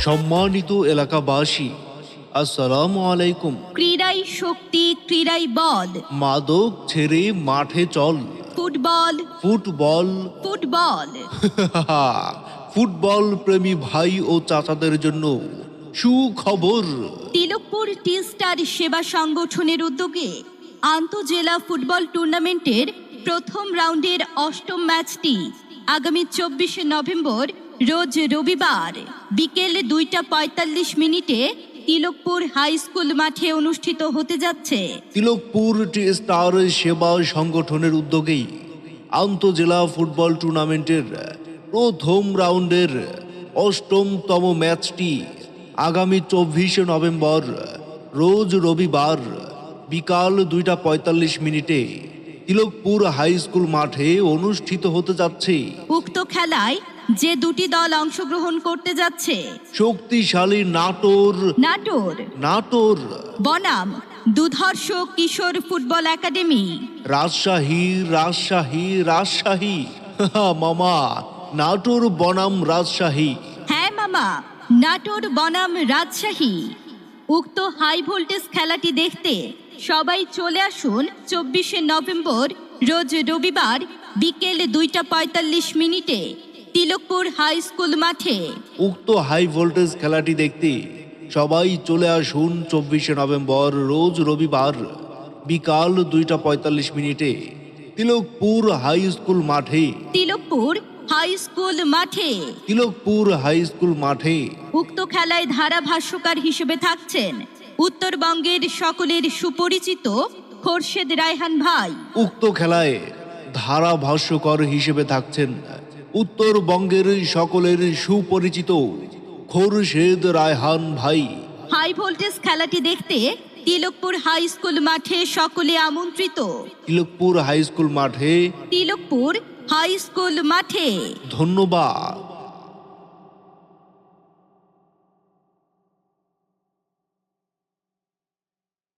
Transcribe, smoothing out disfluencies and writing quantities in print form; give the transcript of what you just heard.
সম্মানিত এলাকাবাসী, আসসালামু আলাইকুম। ক্রীড়াই শক্তি, ক্রীড়াই বল। মাদক ছেড়ে মাঠে চল। Football, football football. ফুটবল প্রেমী ভাই ও চাচাদের জন্য সুখবর। তিলকপুর টি স্টার সেবা সংগঠনের উদ্যোগে আন্তঃজেলা ফুটবল টুর্নামেন্টের প্রথম রাউন্ডের অষ্টম ম্যাচটি আগামী 24 নভেম্বর রোজ রবিবার বিকেল 2:45 তিলকপুর হাই স্কুল মাঠে অনুষ্ঠিত হতে যাচ্ছে। তিলকপুর টি স্টার সেবা সংগঠনের উদ্যোগেই আন্তঃজেলা ফুটবল টুর্নামেন্টের প্রথম রাউন্ডের অষ্টমতম ম্যাচটি আগামী 24 নভেম্বর রোজ রবিবার বিকাল 2:45 তিলকপুর হাই স্কুল মাঠে অনুষ্ঠিত হতে যাচ্ছে। উক্ত খেলায় যে দুটি দল অংশগ্রহণ করতে যাচ্ছে শক্তিশালী নাটোর নাটোর বনাম দুধর্ষ কিশোর ফুটবল একাডেমি, রাজশাহী মামা, নাটোর বনাম রাজশাহী। হ্যাঁ মামা, নাটোর বনাম রাজশাহী। উক্ত হাই ভোল্টেজ খেলাটি দেখতে সবাই চলে আসুন 24 নভেম্বর রোজ রবিবার বিকেল 2:45 তিলকপুর হাই স্কুল মাঠে। উক্ত হাই ভোল্টেজ খেলাটি দেখতে সবাই চলে আসুন 24 নভেম্বর রোজ রবিবার বিকাল 2:45 তিলকপুর হাই স্কুল মাঠে। তিলকপুর হাই স্কুল মাঠে। তিলকপুর হাই স্কুল মাঠে। উক্ত খেলায় ধারাভাষ্যকার হিসেবে থাকছেন উত্তরবঙ্গের সকলের সুপরিচিত খোরশেদ রায়হান ভাই। উক্ত খেলায় ধারাভাষ্যকর হিসেবে থাকছেন উত্তরবঙ্গের সকলের সুপরিচিত খোরশেদ রায়হান ভাই। হাই ভোল্টেজ খেলাটি দেখতে তিলকপুর হাই স্কুল মাঠে সকলে আমন্ত্রিত। তিলকপুর হাই স্কুল মাঠে। তিলকপুর হাই স্কুল মাঠে। ধন্যবাদ।